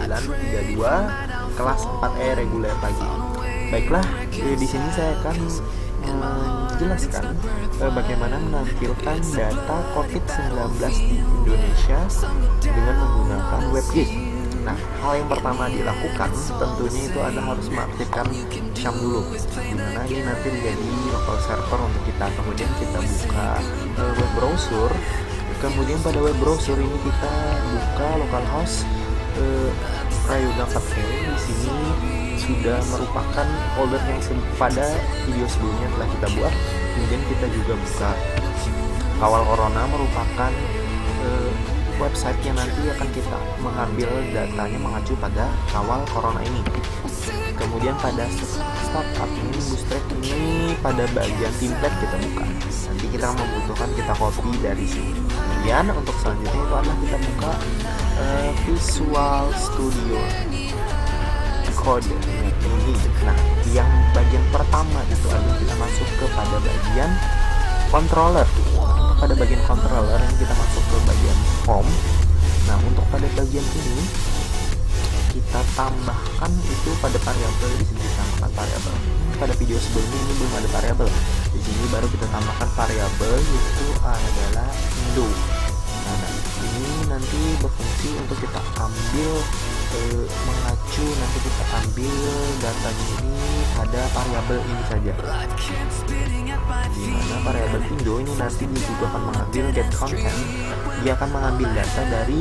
932 kelas 4E reguler pagi. Baiklah, di sini saya akan menjelaskan bagaimana menampilkan data COVID-19 di Indonesia dengan menggunakan WebGIS. Nah, hal yang pertama dilakukan tentunya itu adalah harus mengaktifkan Syam dulu, dimana ini nanti menjadi local server untuk kita. Kemudian kita buka web browser. Kemudian pada web browser ini kita buka localhost Prayoga 4E. Di sini sudah merupakan folder yang pada video sebelumnya telah kita buat. Kemudian kita juga buka Kawal Corona, merupakan website yang nanti akan kita mengambil datanya mengacu pada Kawal Corona ini. Kemudian pada startup ini, Bootstrap ini pada bagian template kita buka. Nanti kita membutuhkan kita copy dari sini. Kemudian untuk selanjutnya itu adalah kita buka Visual Studio Code ini. Nah, yang bagian pertama itu adalah kita masuk kepada bagian controller. Pada bagian controller yang kita masuk ke bagian home. Nah, untuk pada bagian ini kita tambahkan itu pada variabel. Di sini kita tambahkan variabel. Pada video sebelumnya ini belum ada variabel. Di sini baru kita tambahkan variabel, itu adalah Indo. Nah, ini nanti berfungsi untuk kita ambil mengacu, nanti kita ambil datanya ini pada variabel ini saja. Dimana variabel Indo ini nanti juga akan mengambil get content. Dia akan mengambil data dari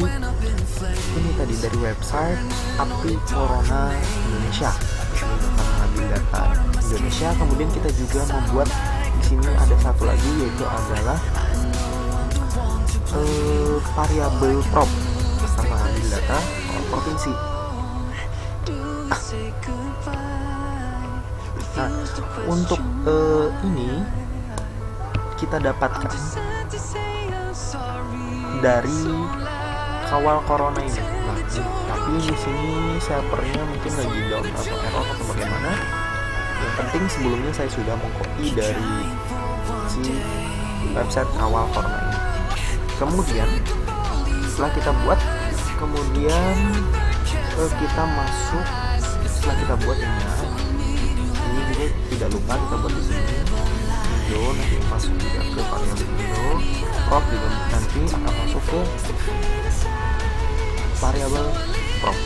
ini tadi, dari website API Corona Indonesia. Ini akan mengambil data Indonesia. Kemudian kita juga membuat di sini ada satu lagi, yaitu adalah variabel prop. Kita mengambil data provinsi. Nah, untuk ini kita dapatkan dari Kawal Corona ini. Nah, tapi di sini servernya mungkin lagi down atau error atau bagaimana. Yang penting sebelumnya saya sudah mengcopy dari si website Kawal Corona ini. Kemudian setelah kita buat, kemudian kita masuk. Setelah kita buat ini juga tidak lupa kita buat di sini Indo, nanti masuk juga ke variabel Indo. Prop juga nanti akan masuk ke variabel prop.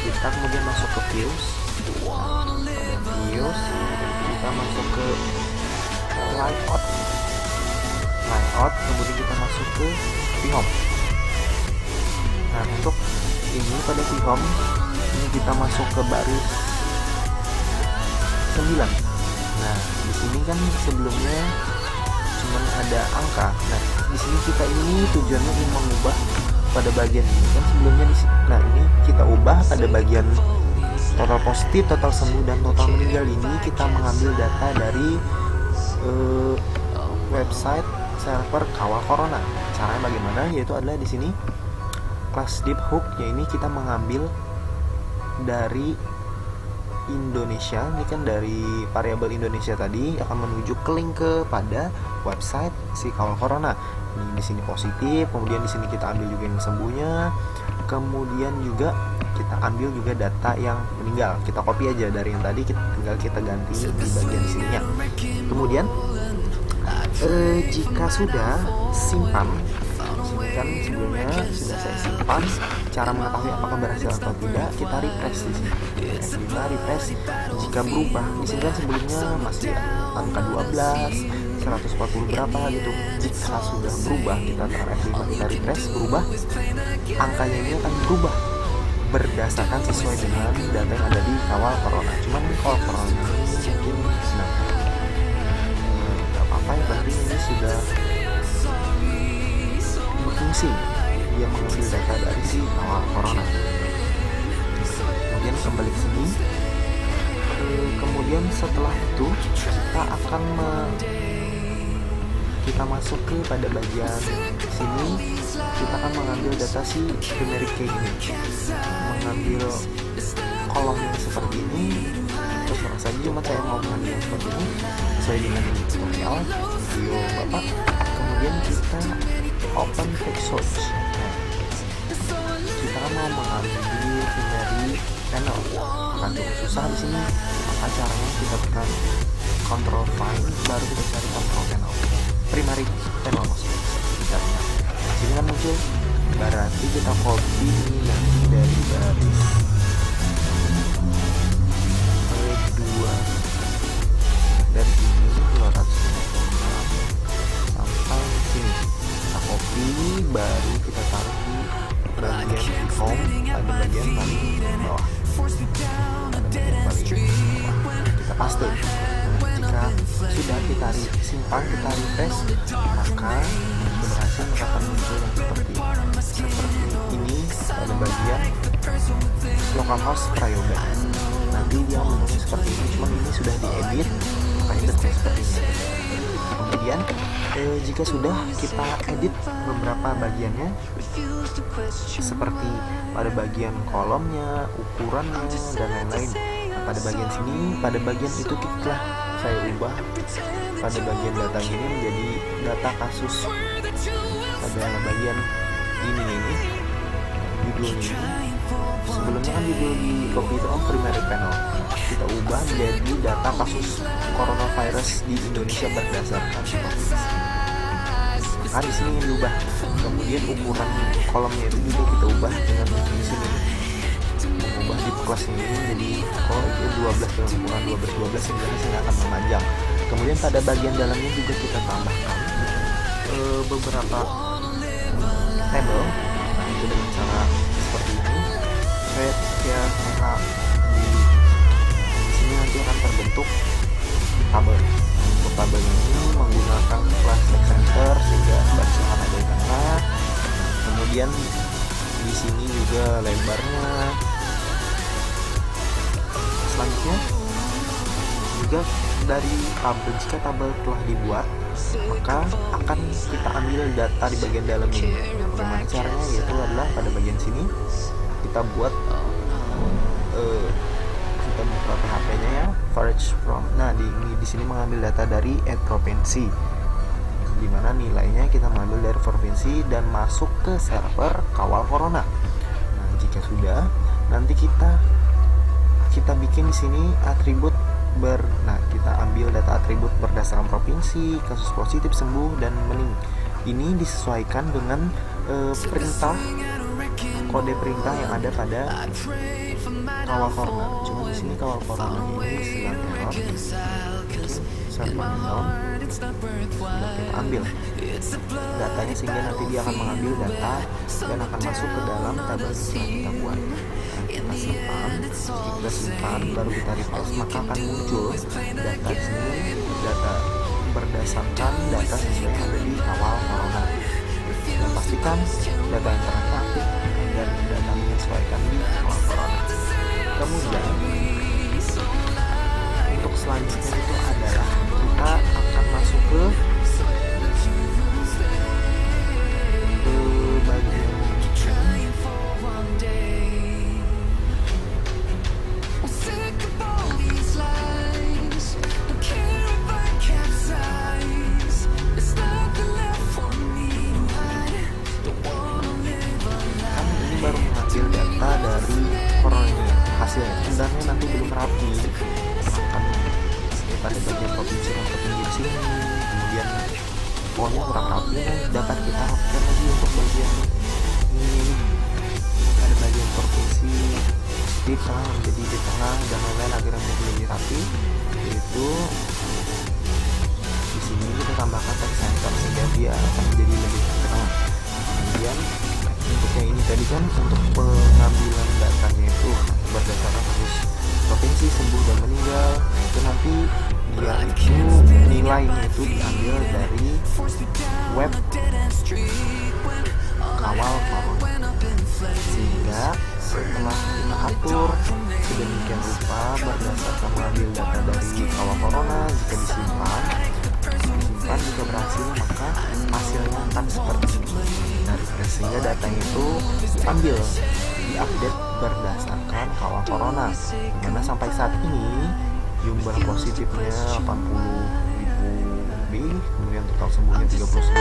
Kita kemudian masuk ke views. Pada views kita masuk ke layout. Kemudian kita masuk ke vhome. Nah, untuk ini pada vhome ini kita masuk ke baris 9. Nah, di sini kan sebelumnya cuma ada angka. Nah, di sini kita ini tujuannya ingin mengubah pada bagian ini kan sebelumnya di sini. Nah, ini kita ubah pada bagian total positif, total sembuh, dan total meninggal. Ini kita mengambil data dari website server Kawal Corona. Caranya bagaimana? Yaitu adalah di sini class deep hook, ya ini kita mengambil dari Indonesia. Ini kan dari variabel Indonesia tadi akan menuju ke link kepada website si Kawal Corona. Ini di sini positif, kemudian di sini kita ambil juga yang sembuhnya, kemudian juga kita ambil juga data yang meninggal. Kita copy aja dari yang tadi, tinggal kita ganti di bagian sininya. Kemudian jika sudah simpan, kan sebelumnya sudah saya simpan. Cara mengetahui apakah berhasil atau tidak, kita refresh di sini. Kita refresh jika berubah. Di sini kan sebelumnya masih angka 12, 140 berapa gitu. Jika sudah berubah, kita tekan F5, kita refresh, berubah. Angkanya ini akan berubah berdasarkan sesuai dengan data yang ada di Kawal Corona. Cuman di Kawal Corona ini mungkin nggak apa-apa ya, berarti ini sudah berfungsi. Dia mengambil data dari si Kawal Corona. Kemudian kembali ke sini. Kemudian setelah itu kita akan kita masuk ke pada bagian sini. Kita akan mengambil data si numeric key ini, mengambil kolom yang seperti ini. Terserah saja, cuma saya mau mengambil yang seperti ini sesuai dengan tutorial video bapak. Kemudian kita open text search. Kita mau mengambil primary panel. Akan cukup susah di sini, maka caranya kita tekan Control Find, baru kita cari control panel, primary panel maksudnya. Di sini kan muncul, berarti kita copy ini nanti dari baris kedua, dari sini 256 sampai sini kita copy, baru kita taruh di bagian home, pada bagian paling bawah, kita paste. Jika sudah kita simpan, kita refresh, maka berhasil akan muncul yang seperti ini pada bagian localhost Prayoga. Nanti dia muncul seperti ini, cuma ini sudah diedit, makanya bentuknya seperti ini. Kemudian jika sudah kita edit beberapa bagiannya, seperti pada bagian kolomnya, ukurannya, dan lain-lain. Nah, pada bagian sini, pada bagian itu telah saya ubah pada bagian data ini menjadi data kasus. Pada bagian ini judul ini, sebelumnya kan judul di komputer primary panel, kita ubah menjadi data kasus coronavirus di Indonesia berdasarkan provinsi. Maka di sini yang diubah. Kemudian ukuran kolomnya itu juga kita ubah dengan di sini, mengubah di kelas ini jadi kalau itu 12 dengan ukuran 12 sehingga akan memanjang. Kemudian pada bagian dalamnya juga kita tambahkan beberapa tabel. Nah, itu dengan cara seperti ini. Saya di sini nanti akan terbentuk tabel. Untuk tabel ini menggunakan kelas text center sehingga barisnya ada di tengah. Kemudian di sini juga lebarnya. Selanjutnya juga dari tabel, jika tabel telah dibuat, maka akan kita ambil data di bagian dalam ini. Bagaimana caranya? Yaitu adalah pada bagian sini kita buat kita buka PHP-nya ya, fetch from. Nah, di sini mengambil data dari provinsi, di mana nilainya kita mengambil dari provinsi dan masuk ke server kawal corona. Nah, jika sudah, nanti kita bikin di sini atribut nah, kita ambil data atribut berdasarkan provinsi, kasus positif, sembuh, dan mening. Ini disesuaikan dengan perintah, kode perintah yang ada pada kawal corona. Cuma di sini kawal corona ini sedang error, server down. Kita ambil datanya sehingga nanti dia akan mengambil data dan akan masuk ke dalam tabel yang telah kita buat. Kita simpan, baru kita refresh, maka akan muncul data di sini, data berdasarkan data sesuai yang ada di kawal corona. Dan pastikan data yang teraktif dan data menyesuaikan di kawal corona. Kemudian untuk selanjutnya itu adalah kita akan masuk ke bagian baru mengambil data dari corona ini, hasilnya sebenarnya nanti belum rapi, akan pada bagian provinsi untuk di sini, kemudian pokoknya kurang rapi. Dapat kita rapikan lagi untuk bagian ini, ada bagian provinsi di tengah, menjadi di tengah dan lain-lain agar menjadi lebih rapi. Yaitu di sini kita tambahkan text center sehingga dia akan menjadi lebih ke tengah. Kemudian untuk yang ini tadi kan untuk pengambilan datanya itu berdasarkan kasus provinsi, sembuh, dan meninggal. Itu nanti dia itu nilainya itu diambil dari web kawal corona, sehingga setelah kita atur sedemikian rupa berdasarkan mengambil data dari kawal corona, jika disimpan jika berhasil maka hasilnya akan seperti ini. Nah, sehingga datanya itu diambil, diupdate berdasarkan kawal corona, dimana sampai saat ini jumlah positifnya 80.000 lebih, kemudian total sembuhnya 39.